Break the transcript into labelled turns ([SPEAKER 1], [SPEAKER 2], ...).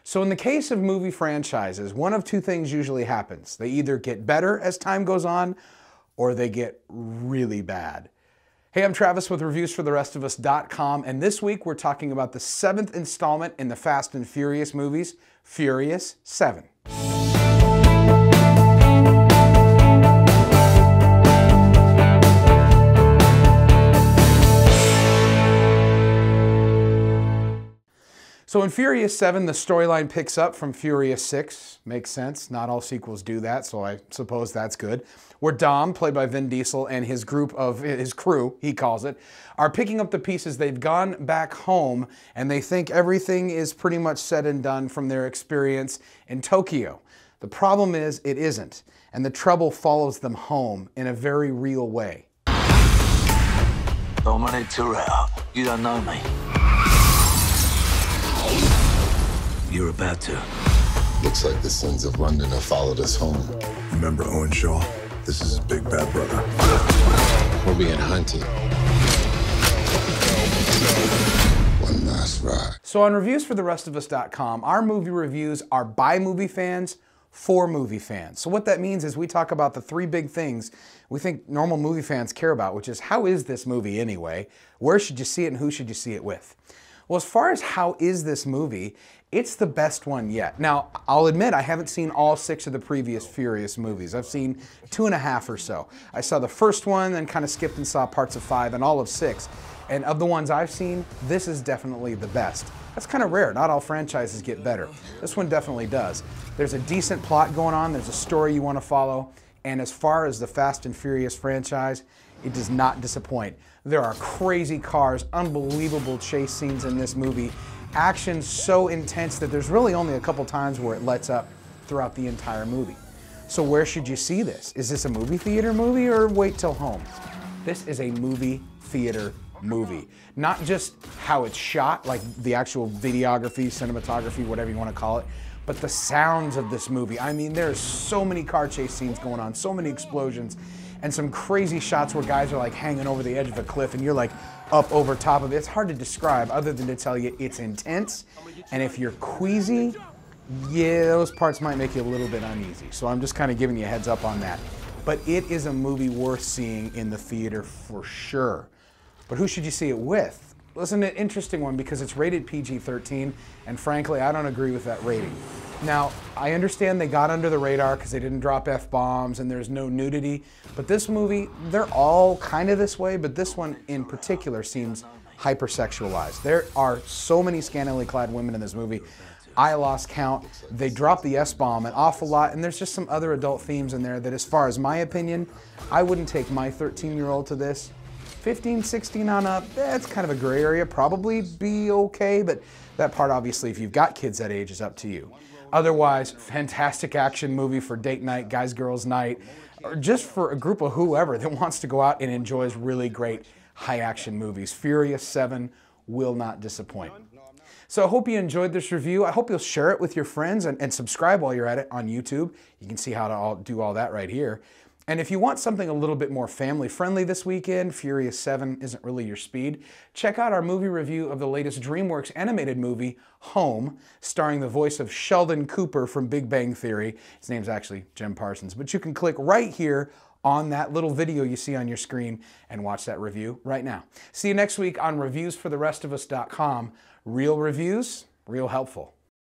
[SPEAKER 1] So in the case of movie franchises, one of two things usually happens. They either get better as time goes on, or they get really bad. Hey, I'm Travis with reviewsfortherestofus.com, and this week we're talking about the 7th installment in the Fast and Furious movies, Furious 7. So in Furious 7, the storyline picks up from Furious 6. Makes sense. Not all sequels do that, so I suppose that's good. Where Dom, played by Vin Diesel, and his crew, he calls it, are picking up the pieces. They've gone back home, and they think everything is pretty much said and done from their experience in Tokyo. The problem is, it isn't, and the trouble follows them home in a very real way.
[SPEAKER 2] Dominic Toretto, you don't know me. You're about to.
[SPEAKER 3] Looks like the sons of London have followed us home.
[SPEAKER 4] Remember Owen Shaw? This is his big bad brother.
[SPEAKER 3] We're being hunted. One last ride.
[SPEAKER 1] So on reviewsfortherestofus.com, our movie reviews are by movie fans for movie fans. So what that means is we talk about the three big things we think normal movie fans care about, which is how is this movie anyway? Where should you see it and who should you see it with? Well, as far as how is this movie, it's the best one yet. Now, I'll admit I haven't seen all 6 of the previous Furious movies. I've seen 2.5 or so. I saw the first one, then kind of skipped and saw parts of 5 and all of 6. And of the ones I've seen, this is definitely the best. That's kind of rare. Not all franchises get better. This one definitely does. There's a decent plot going on. There's a story you want to follow. And as far as the Fast and Furious franchise, it does not disappoint. There are crazy cars, unbelievable chase scenes in this movie. Action so intense that there's really only a couple times where it lets up throughout the entire movie. So where should you see this? Is this a movie theater movie or wait till home? This is a movie theater movie. Not just how it's shot, like the actual videography, cinematography, whatever you want to call it, but the sounds of this movie. I mean, there's so many car chase scenes going on, so many explosions, and some crazy shots where guys are like hanging over the edge of a cliff and you're like up over top of it. It's hard to describe other than to tell you it's intense. And if you're queasy, yeah, those parts might make you a little bit uneasy. So I'm just kind of giving you a heads up on that. But it is a movie worth seeing in the theater for sure. But who should you see it with? Listen, an interesting one because it's rated PG-13, and frankly, I don't agree with that rating. Now, I understand they got under the radar because they didn't drop F-bombs and there's no nudity, but this movie, they're all kind of this way, but this one in particular seems hypersexualized. There are so many scantily clad women in this movie. I lost count. They dropped the S-bomb an awful lot, and there's just some other adult themes in there that, as far as my opinion, I wouldn't take my 13-year-old to this. 15, 16 on up, that's kind of a gray area, probably be okay, but that part obviously, if you've got kids that age, is up to you. Otherwise, fantastic action movie for date night, guys, girls night, or just for a group of whoever that wants to go out and enjoys really great high action movies. Furious 7 will not disappoint. So I hope you enjoyed this review. I hope you'll share it with your friends and subscribe while you're at it on YouTube. You can see how to do all that right here. And if you want something a little bit more family-friendly this weekend, Furious 7 isn't really your speed, check out our movie review of the latest DreamWorks animated movie, Home, starring the voice of Sheldon Cooper from Big Bang Theory. His name's actually Jim Parsons, but you can click right here on that little video you see on your screen and watch that review right now. See you next week on reviewsfortherestofus.com. Real reviews, real helpful.